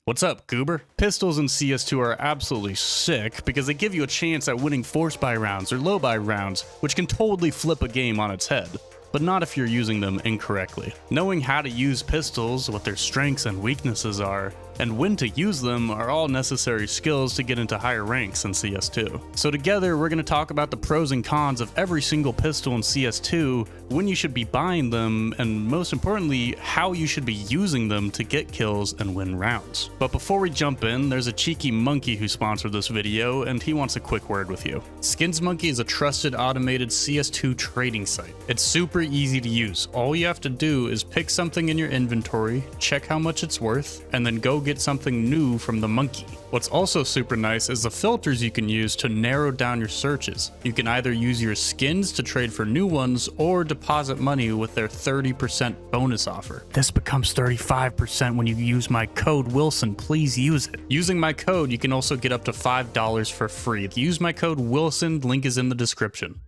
What's up, Goober? Pistols in CS2 are absolutely sick because they give you a chance at winning force buy rounds or low buy rounds, which can totally flip a game on its head. But not if you're using them incorrectly. Knowing how to use pistols, what their strengths and weaknesses are, and when to use them are all necessary skills to get into higher ranks in CS2. So together, we're going to talk about the pros and cons of every single pistol in CS2, when you should be buying them, and most importantly, how you should be using them to get kills and win rounds. But before we jump in, there's a cheeky monkey who sponsored this video, and he wants a quick word with you. Skins Monkey is a trusted automated CS2 trading site. It's super easy to use. All you have to do is pick something in your inventory, check how much it's worth, and then go get something new from the monkey. What's also super nice is the filters you can use to narrow down your searches. You can either use your skins to trade for new ones or deposit money with their 30% bonus offer. This becomes 35% when you use my code Wilson. Please use it. Using my code, you can also get up to $5 for free. Use my code Wilson, link is in the description.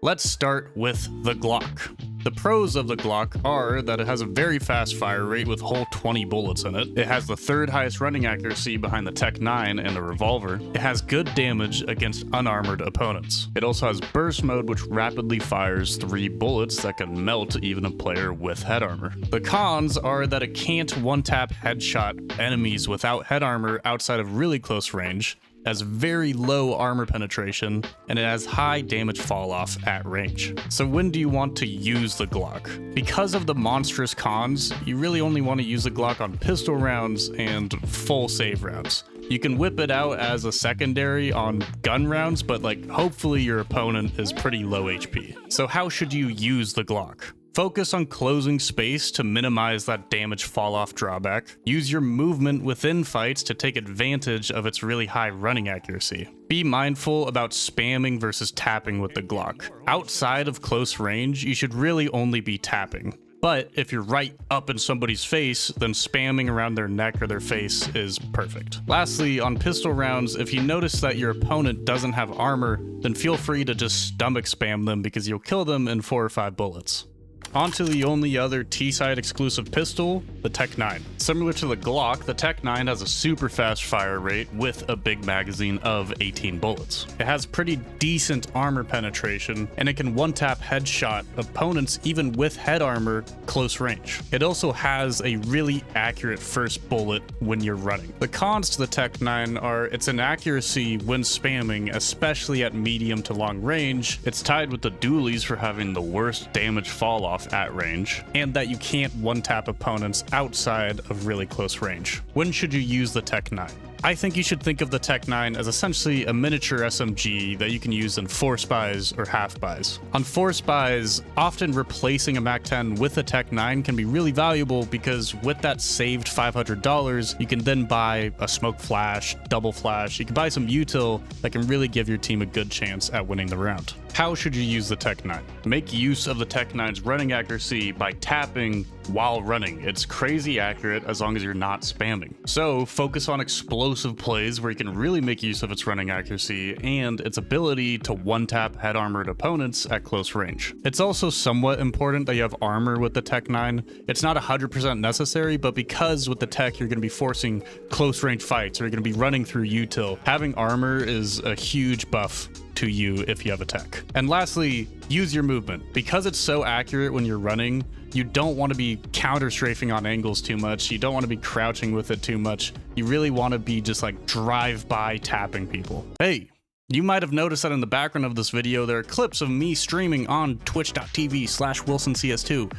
Let's start with the Glock. The pros of the Glock are that it has a very fast fire rate with whole 20 bullets in it. It has the third highest running accuracy behind the Tech 9 and the Revolver. It has good damage against unarmored opponents. It also has burst mode, which rapidly fires 3 bullets that can melt even a player with head armor. The cons are that it can't one-tap headshot enemies without head armor outside of really close range, has very low armor penetration, and it has high damage fall off at range. So when do you want to use the Glock? Because of the monstrous cons, you really only want to use the Glock on pistol rounds and full save rounds. You can whip it out as a secondary on gun rounds, but hopefully your opponent is pretty low HP. So how should you use the Glock? Focus on closing space to minimize that damage fall-off drawback. Use your movement within fights to take advantage of its really high running accuracy. Be mindful about spamming versus tapping with the Glock. Outside of close range, you should really only be tapping. But if you're right up in somebody's face, then spamming around their neck or their face is perfect. Lastly, on pistol rounds, if you notice that your opponent doesn't have armor, then feel free to just stomach spam them because you'll kill them in 4 or 5 bullets. Onto the only other T-side exclusive pistol, the Tech 9. Similar to the Glock, the Tech 9 has a super fast fire rate with a big magazine of 18 bullets. It has pretty decent armor penetration, and it can one-tap headshot opponents even with head armor close range. It also has a really accurate first bullet when you're running. The cons to the Tech 9 are its inaccuracy when spamming, especially at medium to long range. It's tied with the Dualies for having the worst damage fall off at range, and that you can't one-tap opponents outside of really close range. When should you use the Tech 9? I think you should think of the Tech 9 as essentially a miniature SMG that you can use in force buys or half buys. On force buys, often replacing a MAC-10 with a Tech 9 can be really valuable because with that saved $500, you can then buy a smoke flash, double flash, you can buy some util that can really give your team a good chance at winning the round. How should you use the Tech 9? Make use of the Tech 9's running accuracy by tapping while running. It's crazy accurate as long as you're not spamming. So focus on explosive plays where you can really make use of its running accuracy and its ability to one-tap head armored opponents at close range. It's also somewhat important that you have armor with the Tech 9. It's not 100% necessary, but because with the Tech you're going to be forcing close range fights or you're going to be running through util, having armor is a huge buff to you if you have a Tech. And lastly, use your movement. Because it's so accurate when you're running, you don't want to be counter strafing on angles too much. You don't want to be crouching with it too much. You really want to be just drive-by tapping people. Hey, you might have noticed that in the background of this video, there are clips of me streaming on twitch.tv/WilsonCS2.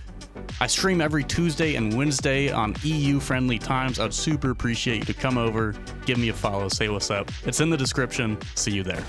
I stream every Tuesday and Wednesday on EU-friendly times. I'd super appreciate you to come over, give me a follow, say what's up. It's in the description. See you there.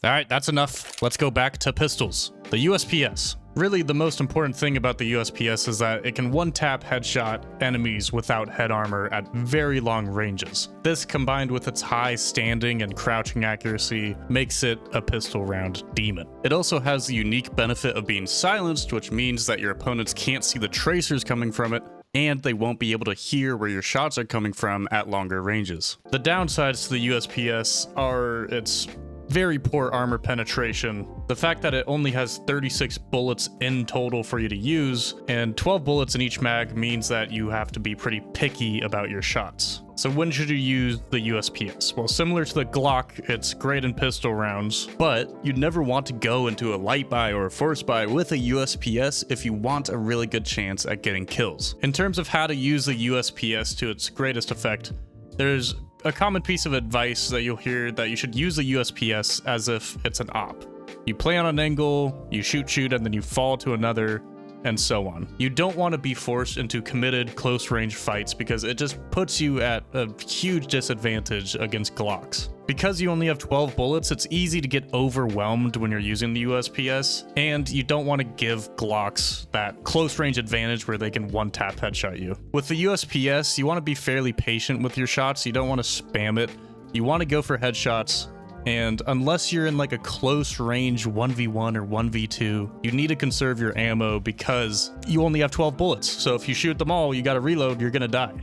Alright, that's enough. Let's go back to pistols. The USP-S. Really, the most important thing about the USP-S is that it can one-tap headshot enemies without head armor at very long ranges. This, combined with its high standing and crouching accuracy, makes it a pistol round demon. It also has the unique benefit of being silenced, which means that your opponents can't see the tracers coming from it, and they won't be able to hear where your shots are coming from at longer ranges. The downsides to the USP-S are its very poor armor penetration. The fact that it only has 36 bullets in total for you to use, and 12 bullets in each mag means that you have to be pretty picky about your shots. So when should you use the USP-S? Well, similar to the Glock, it's great in pistol rounds, but you'd never want to go into a light buy or a force buy with a USP-S if you want a really good chance at getting kills. In terms of how to use the USP-S to its greatest effect, there's a common piece of advice that you'll hear that you should use the USP-S as if it's an op. You play on an angle, you shoot, and then you fall to another, and so on. You don't want to be forced into committed close range fights because it just puts you at a huge disadvantage against Glocks. Because you only have 12 bullets, it's easy to get overwhelmed when you're using the USP-S, and you don't want to give Glocks that close range advantage where they can one-tap headshot you. With the USP-S, you want to be fairly patient with your shots. You don't want to spam it. You want to go for headshots. And unless you're in like a close range 1v1 or 1v2, you need to conserve your ammo because you only have 12 bullets. So if you shoot them all, you gotta reload, you're gonna die.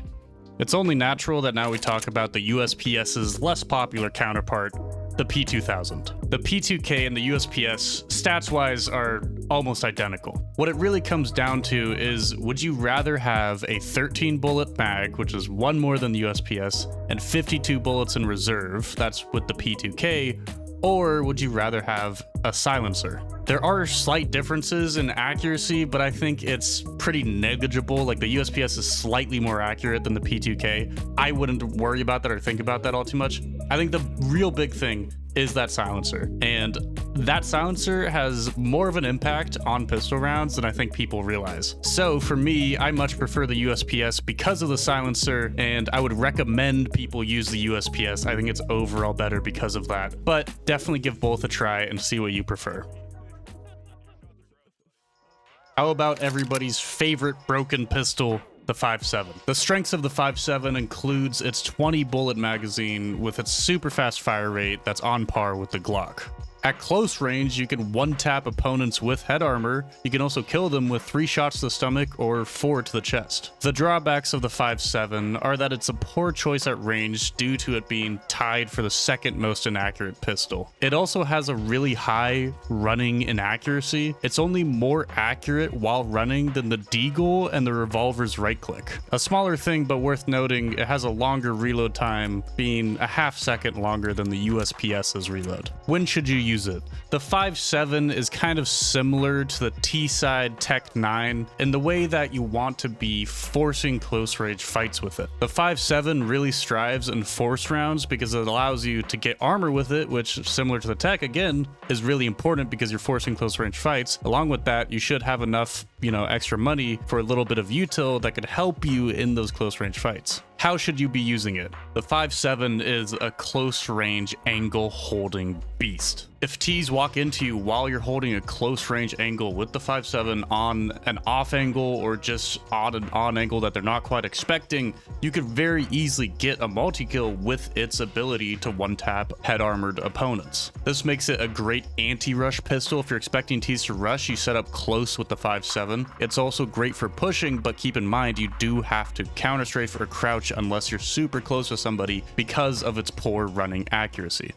It's only natural that now we talk about the USP-S's less popular counterpart, the P2000. The P2K and the USP-S, stats-wise, are almost identical. What it really comes down to is, would you rather have a 13-bullet mag, which is one more than the USP-S, and 52 bullets in reserve, that's with the P2K, or would you rather have a silencer? There are slight differences in accuracy, but I think it's pretty negligible. Like the USP-S is slightly more accurate than the P2K. I wouldn't worry about that or think about that all too much. I think the real big thing is that silencer, and that silencer has more of an impact on pistol rounds than I think people realize. So for me, I much prefer the USP-S because of the silencer, and I would recommend people use the USP-S. I think it's overall better because of that, but definitely give both a try and see what you prefer. How about everybody's favorite broken pistol, the 5.7? The strengths of the 5.7 includes its 20 bullet magazine with its super fast fire rate that's on par with the Glock. At close range, you can one-tap opponents with head armor. You can also kill them with 3 shots to the stomach or 4 to the chest. The drawbacks of the 5.7 are that it's a poor choice at range due to it being tied for the second most inaccurate pistol. It also has a really high running inaccuracy. It's only more accurate while running than the Deagle and the Revolver's right click. A smaller thing but worth noting, it has a longer reload time, being a half second longer than the USP-S's reload. When should you use it? The 5.7 is kind of similar to the T-side Tech 9 in the way that you want to be forcing close range fights with it. The 5.7 really strives in force rounds because it allows you to get armor with it, which, similar to the Tech, again, is really important because you're forcing close range fights. Along with that, you should have enough, extra money for a little bit of util that could help you in those close range fights. How should you be using it? The 5.7 is a close range angle holding beast. If Ts walk into you while you're holding a close range angle with the 5.7 on an off angle or just on an on angle that they're not quite expecting, you could very easily get a multi-kill with its ability to one-tap head armored opponents. This makes it a great anti-rush pistol. If you're expecting Ts to rush, you set up close with the 5.7. It's also great for pushing, but keep in mind you do have to counter strafe or crouch unless you're super close to somebody because of its poor running accuracy.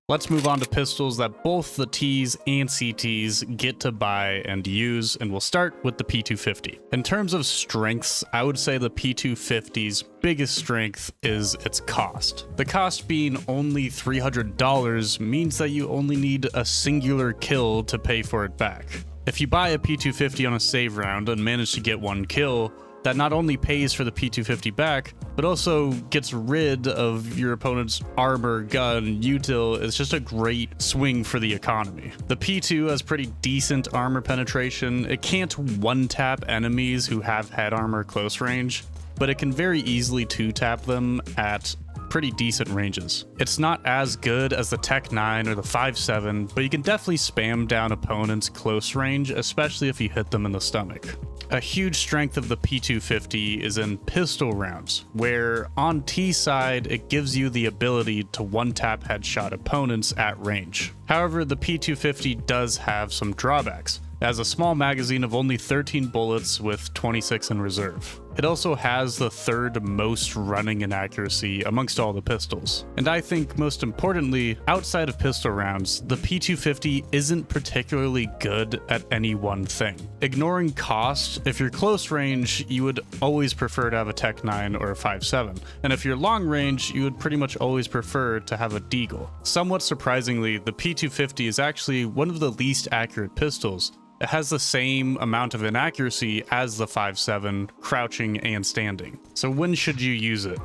Let's move on to pistols that both the Ts and CTs get to buy and use, and we'll start with the P250. In terms of strengths, I would say the P250's biggest strength is its cost. The cost being only $300 means that you only need a singular kill to pay for it back. If you buy a P250 on a save round and manage to get one kill, that not only pays for the P250 back, but also gets rid of your opponent's armor, gun, util. It's just a great swing for the economy. The P2 has pretty decent armor penetration. It can't one-tap enemies who have head armor close range, but it can very easily two-tap them at pretty decent ranges. It's not as good as the Tech 9 or the 5.7, but you can definitely spam down opponents close range, especially if you hit them in the stomach. A huge strength of the P250 is in pistol rounds, where on T side, it gives you the ability to one-tap headshot opponents at range. However, the P250 does have some drawbacks. It has a small magazine of only 13 bullets with 26 in reserve. It also has the third most running inaccuracy amongst all the pistols. And I think most importantly, outside of pistol rounds, the P250 isn't particularly good at any one thing. Ignoring cost, if you're close range, you would always prefer to have a Tech 9 or a 5.7. And if you're long range, you would pretty much always prefer to have a Deagle. Somewhat surprisingly, the P250 is actually one of the least accurate pistols. It has the same amount of inaccuracy as the 5.7, crouching and standing. So when should you use it?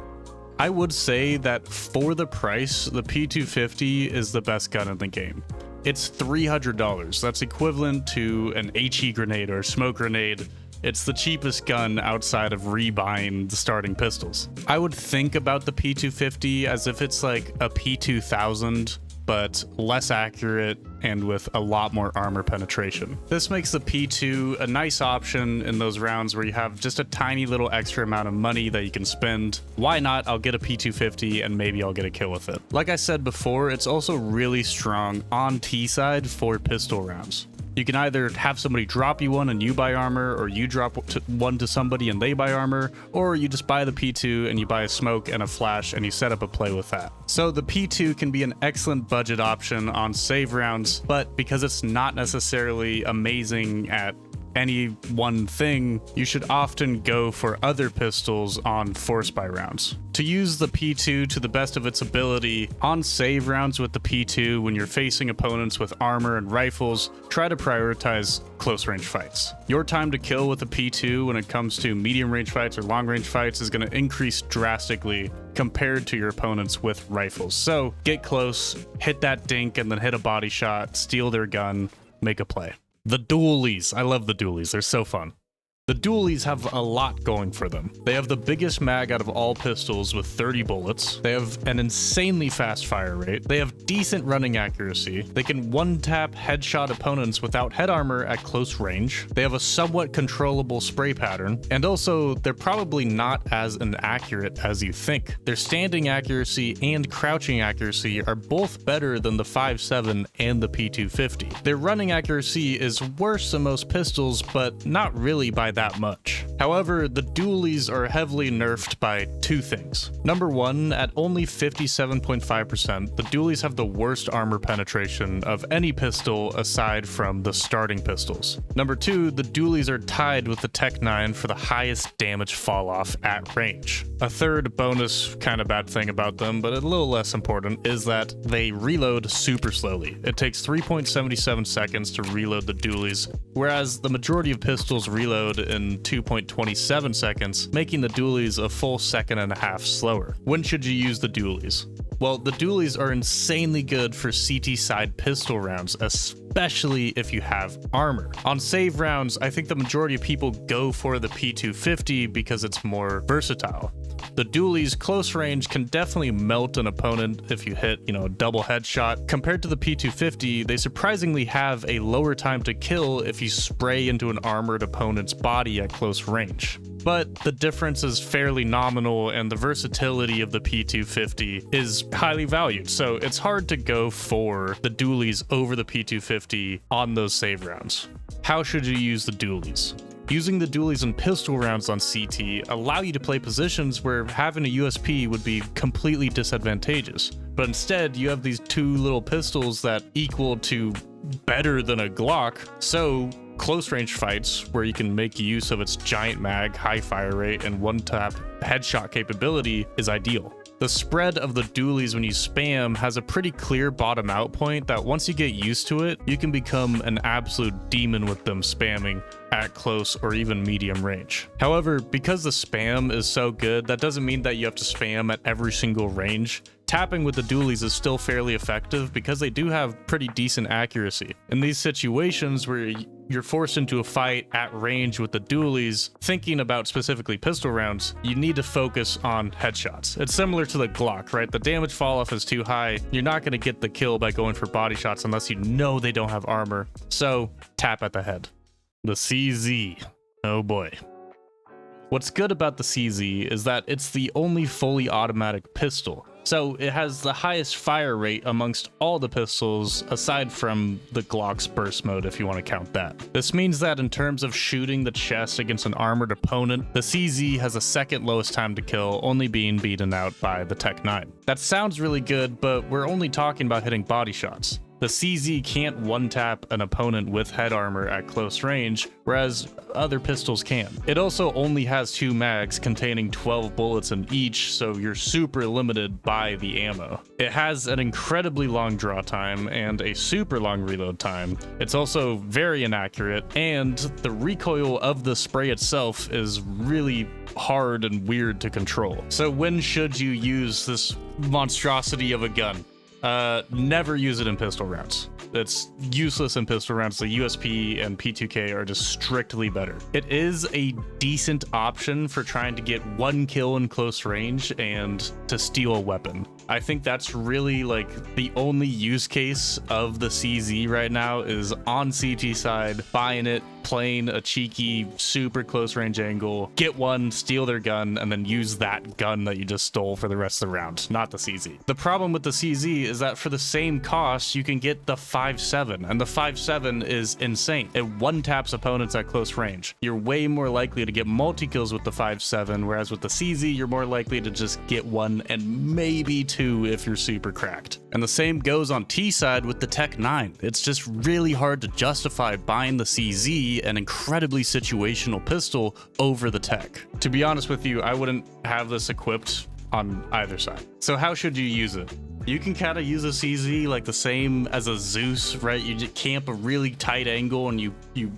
I would say that for the price, the P250 is the best gun in the game. It's $300. That's equivalent to an HE grenade or smoke grenade. It's the cheapest gun outside of rebuying the starting pistols. I would think about the P250 as if it's like a P2000, but less accurate and with a lot more armor penetration. This makes the P2 a nice option in those rounds where you have just a tiny little extra amount of money that you can spend. Why not? I'll get a P250 and maybe I'll get a kill with it. Like I said before, it's also really strong on T side for pistol rounds. You can either have somebody drop you one and you buy armor, or you drop one to somebody and they buy armor, or you just buy the P2 and you buy a smoke and a flash and you set up a play with that. So the P2 can be an excellent budget option on save rounds, but because it's not necessarily amazing at any one thing, you should often go for other pistols on force buy rounds. To use the P2 to the best of its ability on save rounds with the P2 when you're facing opponents with armor and rifles, try to prioritize close range fights. Your time to kill with the P2 when it comes to medium range fights or long range fights is going to increase drastically compared to your opponents with rifles. So get close, hit that dink, and then hit a body shot, steal their gun, make a play. The Dualies. I love the Dualies. They're so fun. The Dualies have a lot going for them. They have the biggest mag out of all pistols with 30 bullets. They have an insanely fast fire rate. They have decent running accuracy. They can one-tap headshot opponents without head armor at close range. They have a somewhat controllable spray pattern. And also, they're probably not as inaccurate as you think. Their standing accuracy and crouching accuracy are both better than the 5.7 and the P250. Their running accuracy is worse than most pistols, but not really by that much. However, the Dualies are heavily nerfed by two things. Number one, at only 57.5%, the Dualies have the worst armor penetration of any pistol aside from the starting pistols. Number two, the Dualies are tied with the Tech 9 for the highest damage falloff at range. A third bonus kind of bad thing about them, but a little less important, is that they reload super slowly. It takes 3.77 seconds to reload the Dualies, whereas the majority of pistols reload in 2.27 seconds, making the Dualies a full second and a half slower. When should you use the Dualies? Well, the Dualies are insanely good for CT side pistol rounds, especially if you have armor. On save rounds, I think the majority of people go for the P250 because it's more versatile. The Dualies close range can definitely melt an opponent if you hit, a double headshot. Compared to the P250, they surprisingly have a lower time to kill if you spray into an armored opponent's body at close range. But the difference is fairly nominal, and the versatility of the P250 is highly valued, so it's hard to go for the Dualies over the P250 on those save rounds. How should you use the Dualies? Using the Dualies in pistol rounds on CT allow you to play positions where having a USP would be completely disadvantageous. But instead, you have these two little pistols that equal to better than a Glock, so close range fights where you can make use of its giant mag, high fire rate, and one-tap headshot capability is ideal. The spread of the Dualies when you spam has a pretty clear bottom out point that once you get used to it, you can become an absolute demon with them spamming at close or even medium range. However, because the spam is so good, that doesn't mean that you have to spam at every single range. Tapping with the Dualies is still fairly effective because they do have pretty decent accuracy. In these situations where you're forced into a fight at range with the Dualies, thinking about specifically pistol rounds, you need to focus on headshots. It's similar to the Glock, right? The damage falloff is too high. You're not going to get the kill by going for body shots unless you know they don't have armor. So tap at the head. The CZ. Oh boy. What's good about the CZ is that it's the only fully automatic pistol. So it has the highest fire rate amongst all the pistols, aside from the Glock's burst mode, if you want to count that. This means that in terms of shooting the chest against an armored opponent, the CZ has a second lowest time to kill, only being beaten out by the Tech 9. That sounds really good, but we're only talking about hitting body shots. The CZ can't one-tap an opponent with head armor at close range, whereas other pistols can. It also only has 2 mags containing 12 bullets in each, so you're super limited by the ammo. It has an incredibly long draw time and a super long reload time. It's also very inaccurate, and the recoil of the spray itself is really hard and weird to control. So when should you use this monstrosity of a gun? Never use it in pistol rounds. It's useless in pistol rounds. The USP and P2K are just strictly better. It is a decent option for trying to get 1 kill in close range and to steal a weapon. I think that's really like the only use case of the CZ right now is on CT side, buying it, playing a cheeky, super close range angle, get one, steal their gun, and then use that gun that you just stole for the rest of the round, not the CZ. The problem with the CZ is that for the same cost, you can get the 5.7, and the 5.7 is insane. It one-taps opponents at close range. You're way more likely to get multi-kills with the 5.7, whereas with the CZ, you're more likely to just get 1 and maybe 2 if you're super cracked. And the same goes on T side with the Tech 9. It's just really hard to justify buying the CZ, an incredibly situational pistol, over the Tech. To be honest with you, I wouldn't have this equipped on either side. So how should you use it? You can kind of use a CZ like the same as a Zeus, right? You just camp a really tight angle and you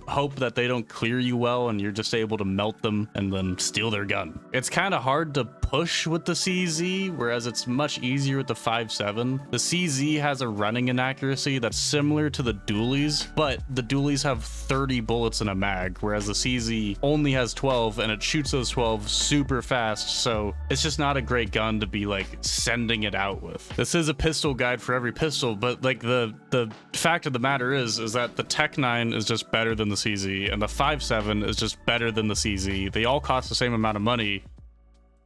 hope that they don't clear you well and you're just able to melt them and then steal their gun. It's kind of hard to push with the CZ, whereas it's much easier with the 5.7. The CZ has a running inaccuracy that's similar to the Dualies, but the Dualies have 30 bullets in a mag, whereas the CZ only has 12 and it shoots those 12 super fast, so it's just not a great gun to be like sending it out with. This is a pistol guide for every pistol, but like the fact of the matter is that the Tech 9 is just better than the CZ and the 5.7 is just better than the CZ. They all cost the same amount of money.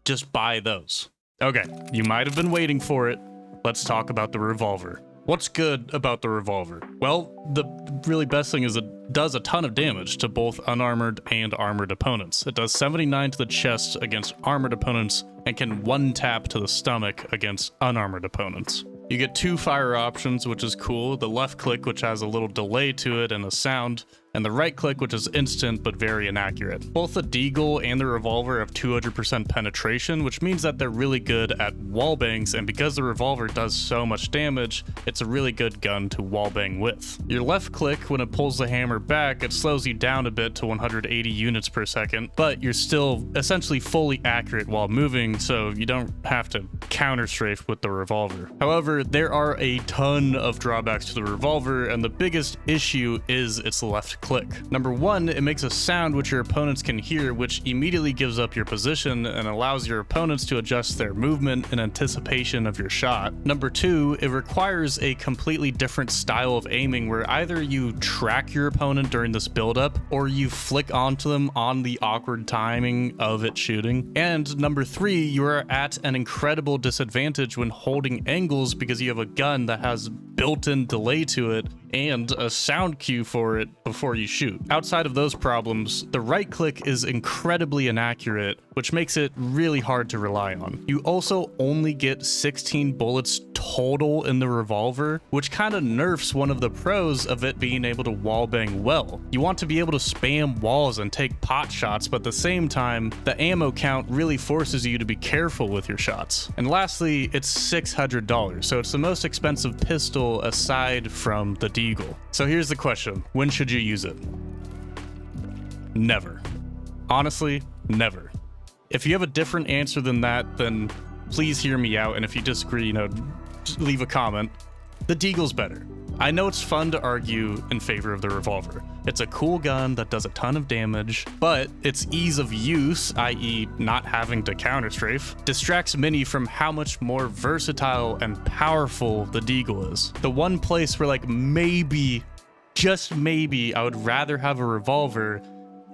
Just buy those. Okay, you might have been waiting for it. Let's talk about the Revolver. What's good about the Revolver? Well, the really best thing is it does a ton of damage to both unarmored and armored opponents. It does 79 to the chest against armored opponents and can one-tap to the stomach against unarmored opponents. You get 2 fire options, which is cool. The left click, which has a little delay to it and a sound, and the right click, which is instant but very inaccurate. Both the Deagle and the Revolver have 200% penetration, which means that they're really good at wallbangs, and because the Revolver does so much damage, it's a really good gun to wallbang with. Your left click, when it pulls the hammer back, it slows you down a bit to 180 units per second, but you're still essentially fully accurate while moving, so you don't have to counter strafe with the Revolver. However, there are a ton of drawbacks to the Revolver, and the biggest issue is its left click. Number 1, it makes a sound which your opponents can hear, which immediately gives up your position and allows your opponents to adjust their movement in anticipation of your shot. Number 2, it requires a completely different style of aiming where either you track your opponent during this buildup or you flick onto them on the awkward timing of it shooting. And number 3, you are at an incredible disadvantage when holding angles because you have a gun that has built-in delay to it and a sound cue for it before you shoot. Outside of those problems, the right click is incredibly inaccurate, which makes it really hard to rely on. You also only get 16 bullets total in the Revolver, which kind of nerfs one of the pros of it being able to wallbang well. You want to be able to spam walls and take pot shots, but at the same time, the ammo count really forces you to be careful with your shots. And lastly, it's $600, so it's the most expensive pistol aside from the Deagle. So here's the question, when should you use it? Never. Honestly, never. If you have a different answer than that, then please hear me out, and if you disagree, just leave a comment. The Deagle's better. I know it's fun to argue in favor of the Revolver. It's a cool gun that does a ton of damage, but its ease of use, i.e. not having to counter strafe, distracts many from how much more versatile and powerful the Deagle is. The one place where maybe, just maybe, I would rather have a Revolver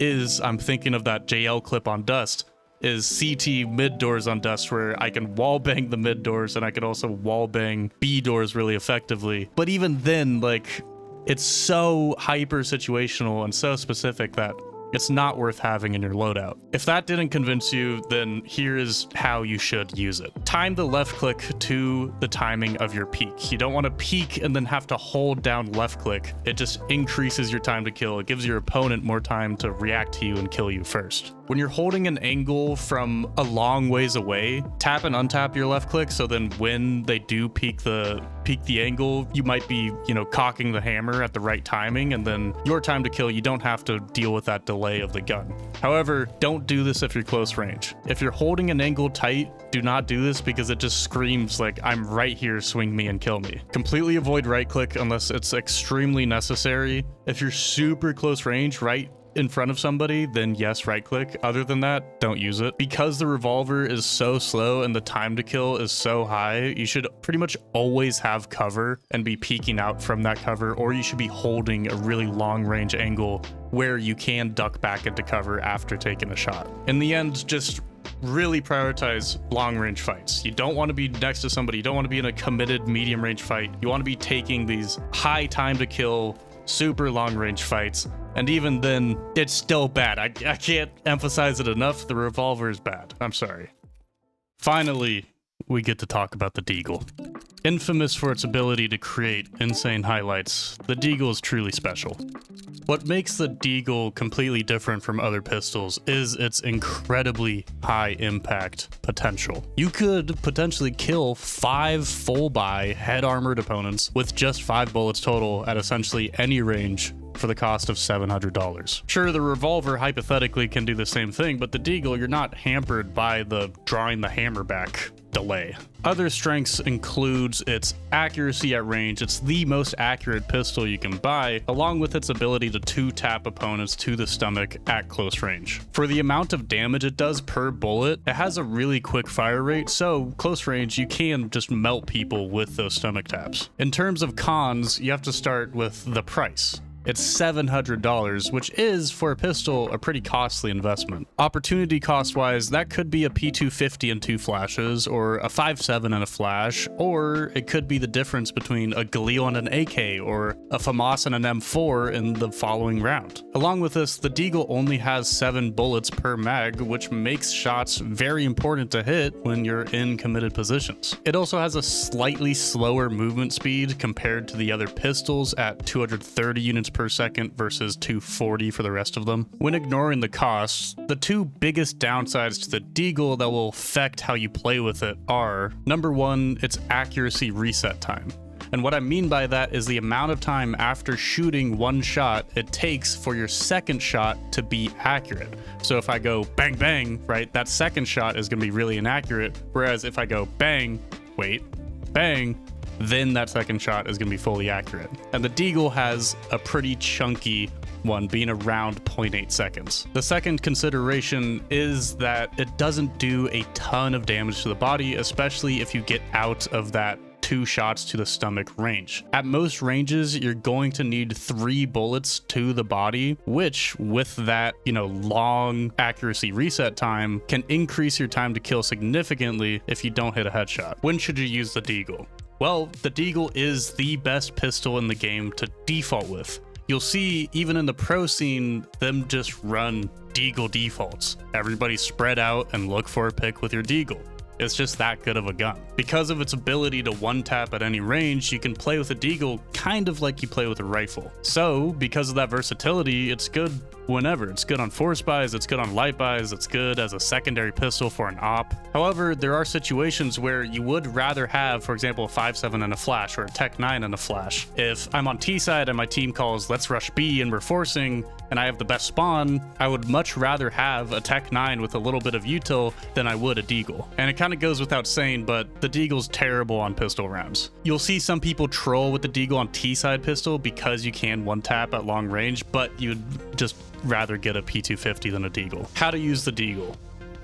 is, I'm thinking of that JL clip on Dust, is CT mid doors on dust, where I can wall bang the mid doors and I can also wall bang B doors really effectively. But even then, like, it's so hyper situational and so specific that it's not worth having in your loadout. If that didn't convince you, then here is how you should use it. Time the left click to the timing of your peek. You don't want to peek and then have to hold down left click. It just increases your time to kill. It gives your opponent more time to react to you and kill you first. When you're holding an angle from a long ways away, tap and untap your left click, so then when they do peek the angle, you might be, cocking the hammer at the right timing, and then your time to kill, you don't have to deal with that delay of the gun. However, don't do this if you're close range. If you're holding an angle tight, do not do this because it just screams like, I'm right here, swing me and kill me. Completely avoid right click unless it's extremely necessary. If you're super close range, right in front of somebody, then yes, right click. Other than that, don't use it. Because the revolver is so slow and the time to kill is so high, you should pretty much always have cover and be peeking out from that cover, or you should be holding a really long range angle where you can duck back into cover after taking a shot. In the end, just really prioritize long range fights. You don't want to be next to somebody. You don't want to be in a committed medium range fight. You want to be taking these high time to kill, super long range fights. And even then, it's still bad. I can't emphasize it enough. The revolver is bad. I'm sorry. Finally, we get to talk about the Deagle. Infamous for its ability to create insane highlights, the Deagle is truly special. What makes the Deagle completely different from other pistols is its incredibly high impact potential. You could potentially kill 5 full buy head armored opponents with just 5 bullets total at essentially any range for the cost of $700. Sure, the revolver hypothetically can do the same thing, but the Deagle, you're not hampered by the drawing the hammer back delay. Other strengths includes its accuracy at range. It's the most accurate pistol you can buy, along with its ability to 2-tap opponents to the stomach at close range. For the amount of damage it does per bullet, it has a really quick fire rate, so close range, you can just melt people with those stomach taps. In terms of cons, you have to start with the price. It's $700, which is, for a pistol, a pretty costly investment. Opportunity cost-wise, that could be a P250 and 2 flashes, or a 5.7 and a flash, or it could be the difference between a Galil and an AK, or a FAMAS and an M4 in the following round. Along with this, the Deagle only has 7 bullets per mag, which makes shots very important to hit when you're in committed positions. It also has a slightly slower movement speed compared to the other pistols at 230 units per second versus 240 for the rest of them. When ignoring the costs, the 2 biggest downsides to the Deagle that will affect how you play with it are, number 1, its accuracy reset time. And what I mean by that is the amount of time after shooting one shot it takes for your second shot to be accurate. So if I go bang bang, right, that second shot is going to be really inaccurate, whereas if I go bang, wait, bang, then that second shot is going to be fully accurate. And the Deagle has a pretty chunky one, being around 0.8 seconds. The second consideration is that it doesn't do a ton of damage to the body, especially if you get out of that 2 shots to the stomach range. At most ranges, you're going to need 3 bullets to the body, which with that, long accuracy reset time can increase your time to kill significantly if you don't hit a headshot. When should you use the Deagle? Well, the Deagle is the best pistol in the game to default with. You'll see, even in the pro scene, them just run Deagle defaults. Everybody spread out and look for a pick with your Deagle. It's just that good of a gun. Because of its ability to one-tap at any range, you can play with a Deagle kind of like you play with a rifle. So, because of that versatility, it's good whenever. It's good on force buys, it's good on light buys, it's good as a secondary pistol for an op. However, there are situations where you would rather have, for example, a 5.7 and a flash, or a Tech 9 and a flash. If I'm on T side and my team calls, let's rush B and we're forcing, and I have the best spawn, I would much rather have a Tech 9 with a little bit of util than I would a Deagle. And it kind of goes without saying, but the Deagle's terrible on pistol rounds. You'll see some people troll with the Deagle on T-side pistol because you can one-tap at long range, but you'd just rather get a P250 than a Deagle. How to use the Deagle.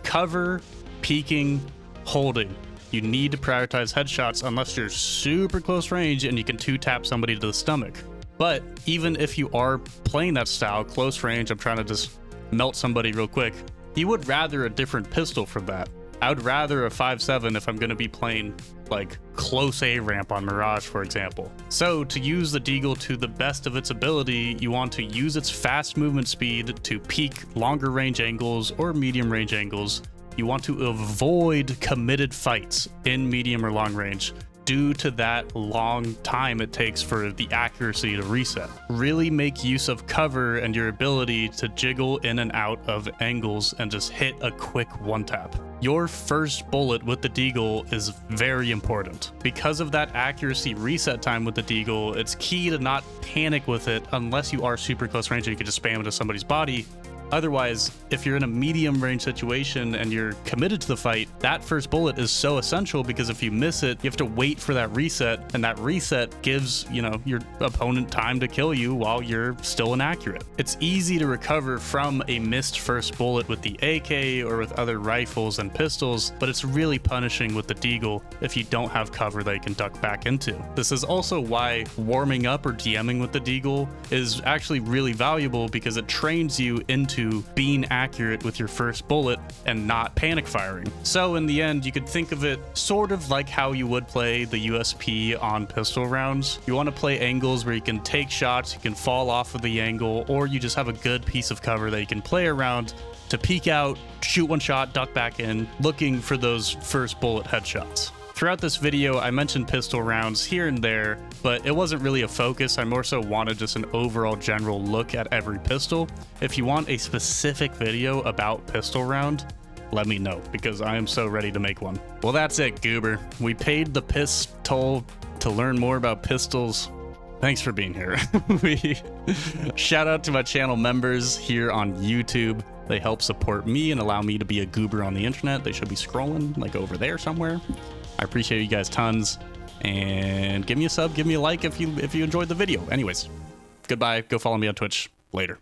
Cover, peeking, holding. You need to prioritize headshots unless you're super close range and you can 2-tap somebody to the stomach. But even if you are playing that style, close range, I'm trying to just melt somebody real quick, You would rather a different pistol from that. I would rather a 5.7 if I'm going to be playing like close A ramp on Mirage, for example. So to use the Deagle to the best of its ability, you want to use its fast movement speed to peak longer range angles or medium range angles. You want to avoid committed fights in medium or long range due to that long time it takes for the accuracy to reset. Really make use of cover and your ability to jiggle in and out of angles and just hit a quick one tap. Your first bullet with the Deagle is very important. Because of that accuracy reset time with the Deagle, it's key to not panic with it unless you are super close range and you can just spam into somebody's body. Otherwise, if you're in a medium range situation and you're committed to the fight, that first bullet is so essential because if you miss it, you have to wait for that reset, and that reset gives, your opponent time to kill you while you're still inaccurate. It's easy to recover from a missed first bullet with the AK or with other rifles and pistols, but it's really punishing with the Deagle if you don't have cover that you can duck back into. This is also why warming up or DMing with the Deagle is actually really valuable because it trains you into being accurate with your first bullet and not panic firing. So in the end, you could think of it sort of like how you would play the USP on pistol rounds. You want to play angles where you can take shots, you can fall off of the angle, or you just have a good piece of cover that you can play around to peek out, shoot one shot, duck back in, looking for those first bullet headshots. Throughout this video, I mentioned pistol rounds here and there, but it wasn't really a focus. I more so wanted just an overall general look at every pistol. If you want a specific video about pistol round, let me know, because I am so ready to make one. Well, that's it, Goober. We paid the piss toll to learn more about pistols. Thanks for being here. Shout out to my channel members here on YouTube. They help support me and allow me to be a goober on the internet. They should be scrolling like over there somewhere. I appreciate you guys tons, and give me a sub, give me a like if you enjoyed the video. Anyways, goodbye. Go follow me on Twitch. Later.